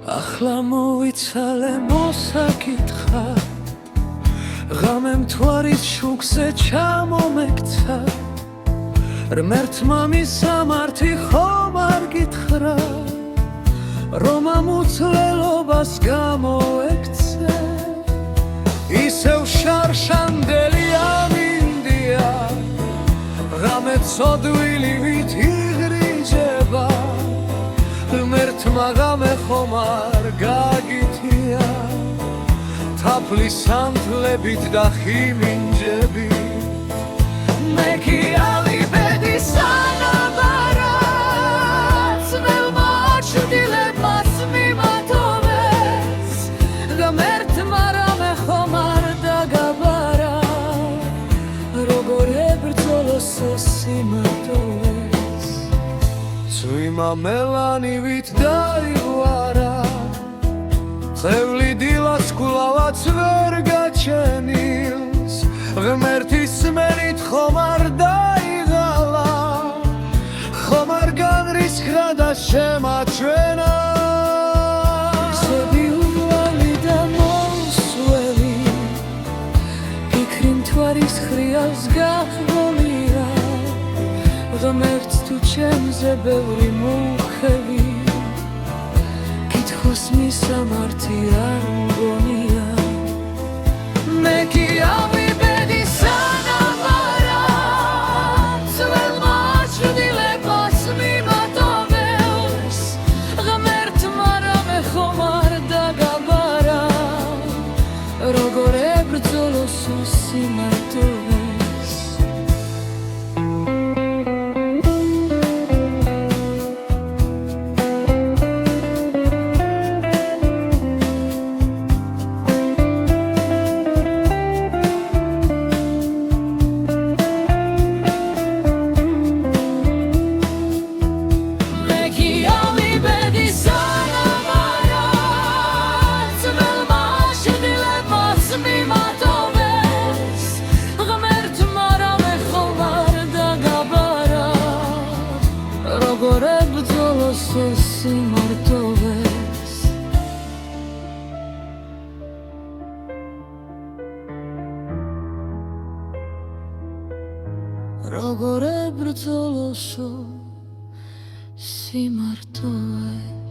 ახლა მოვიცალე მოსაკითხა ღამე მთვარის შუქზე ჩამომექცა რმერთმა მისამართი ხომ არ გითხრა რომ ამ უცვლელობას გამოექცე ისევ შარშანდელი ამინდია ღამე ცოდვილივით იღრიჯება ღმერთმა ღამე ხომ არ გაგითია თაფლის ანთლებით და ხიმინჯებით მე კი ალიბედი სანაბარაც ველმოჩდილებას მიმატოვეს ღმერთმა რამე ხომ არ დაგაბარა როგორ ებრძოლოს სიმართლეს წვიმა მელანივით დაიღვარა წევლი დილას კვლავაც ვერ გაჩენილს ღმერთის სმენით ხომ არ დაიღალა ხომ არ განრისხდა და შემაჩვენა გზები უვალი და მოსველი ფიქრი მთვარის ხრიალს გაღმულია ღმერთს თუ ჩემზე ბევრი მუხები კითხოს მისამართი არ მგონია მე კი ავიბედი სანაბარაც ველმოჩდილებას მიმატოვეს ღმერთმა რამე ხომ არ დაგაბარა როგორ ებრძოლოს სიმართლეს როგორ ებრძოლოს სიმართლეს როგორ ებრძოლოს სიმართლეს